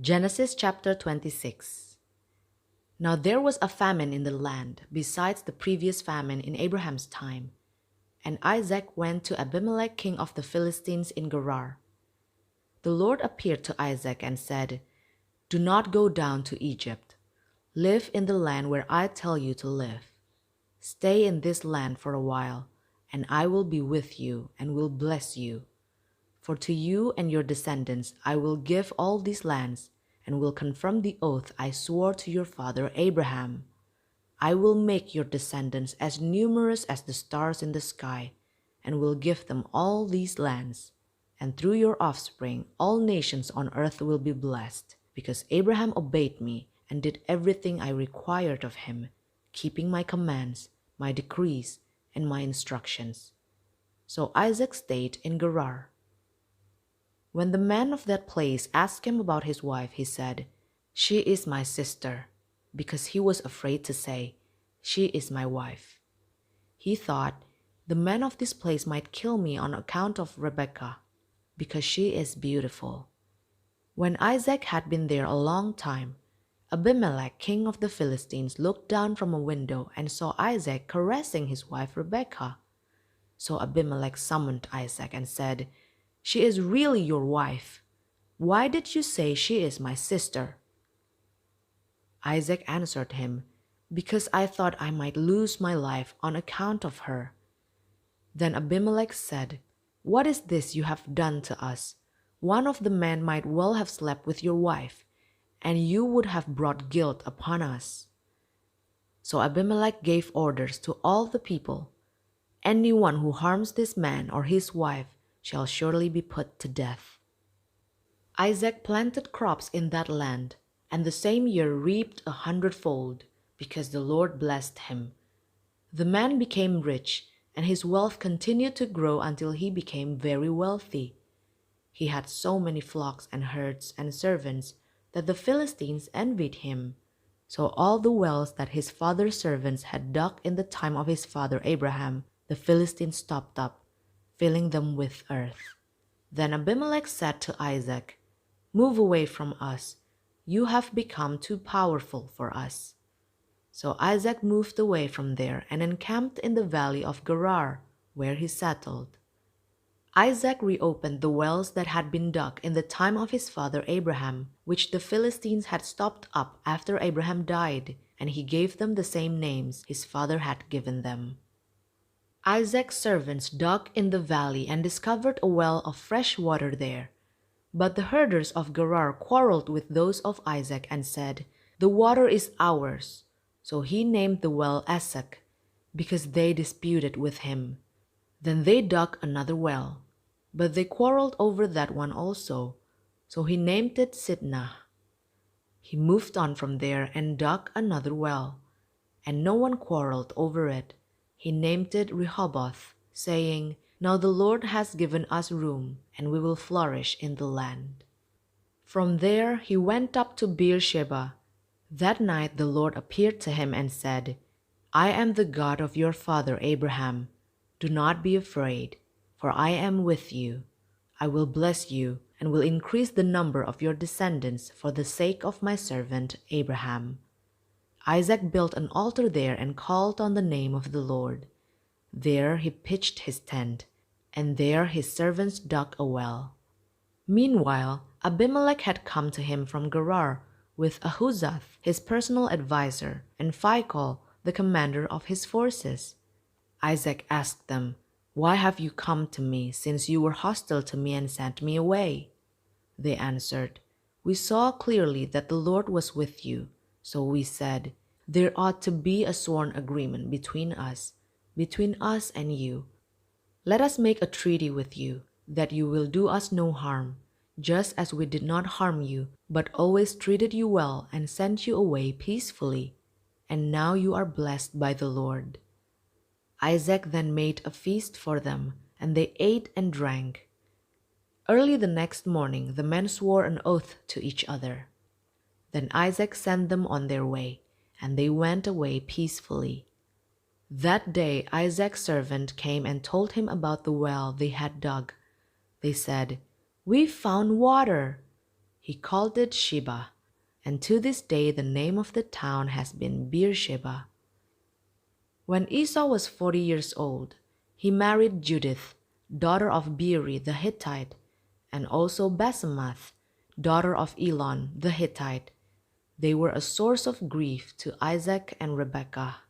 Genesis chapter 26. Now there was a famine in the land, besides the previous famine in Abraham's time. And Isaac went to Abimelech king of the Philistines in Gerar. The Lord appeared to Isaac and said, "Do not go down to Egypt. Live in the land where I tell you to live. Stay in this land for a while, and I will be with you and will bless you. For to you and your descendants I will give all these lands, and will confirm the oath I swore to your father Abraham. I will make your descendants as numerous as the stars in the sky, and will give them all these lands. And through your offspring all nations on earth will be blessed, because Abraham obeyed me and did everything I required of him, keeping my commands, my decrees, and my instructions." So Isaac stayed in Gerar. When the man of that place asked him about his wife, he said, "She is my sister," because he was afraid to say, "She is my wife." He thought, "The man of this place might kill me on account of Rebekah, because she is beautiful." When Isaac had been there a long time, Abimelech king of the Philistines looked down from a window and saw Isaac caressing his wife Rebekah. So Abimelech summoned Isaac and said, "She is really your wife. Why did you say she is my sister?" Isaac answered him, "Because I thought I might lose my life on account of her." Then Abimelech said, "What is this you have done to us? One of the men might well have slept with your wife, and you would have brought guilt upon us." So Abimelech gave orders to all the people, "Anyone who harms this man or his wife shall surely be put to death." Isaac planted crops in that land, and the same year reaped 100-fold, because the Lord blessed him. The man became rich, and his wealth continued to grow until he became very wealthy. He had so many flocks and herds and servants that the Philistines envied him. So all the wells that his father's servants had dug in the time of his father Abraham, the Philistines stopped up, filling them with earth. Then Abimelech said to Isaac, "Move away from us. You have become too powerful for us." So Isaac moved away from there and encamped in the valley of Gerar, where he settled. Isaac reopened the wells that had been dug in the time of his father Abraham, which the Philistines had stopped up after Abraham died, and he gave them the same names his father had given them. Isaac's servants dug in the valley and discovered a well of fresh water there. But the herders of Gerar quarreled with those of Isaac and said, "The water is ours." So he named the well Esek, because they disputed with him. Then they dug another well, but they quarreled over that one also. So he named it Sitnah. He moved on from there and dug another well, and no one quarreled over it. He named it Rehoboth, saying, "Now the Lord has given us room, and we will flourish in the land." From there he went up to Beersheba. That night the Lord appeared to him and said, "I am the God of your father Abraham. Do not be afraid, for I am with you. I will bless you and will increase the number of your descendants for the sake of my servant Abraham." Isaac built an altar there and called on the name of the Lord. There he pitched his tent, and there his servants dug a well. Meanwhile, Abimelech had come to him from Gerar with Ahuzath, his personal adviser, and Phicol, the commander of his forces. Isaac asked them, "Why have you come to me, since you were hostile to me and sent me away?" They answered, "We saw clearly that the Lord was with you. So we said, 'There ought to be a sworn agreement between us and you. Let us make a treaty with you, that you will do us no harm, just as we did not harm you, but always treated you well and sent you away peacefully. And now you are blessed by the Lord.'" Isaac then made a feast for them, and they ate and drank. Early the next morning the men swore an oath to each other. Then Isaac sent them on their way, and they went away peacefully. That day Isaac's servant came and told him about the well they had dug. They said, "We found water." He called it Sheba, and to this day the name of the town has been Beersheba. When Esau was 40 years old, he married Judith, daughter of Beeri the Hittite, and also Basemath, daughter of Elon the Hittite. They were a source of grief to Isaac and Rebekah.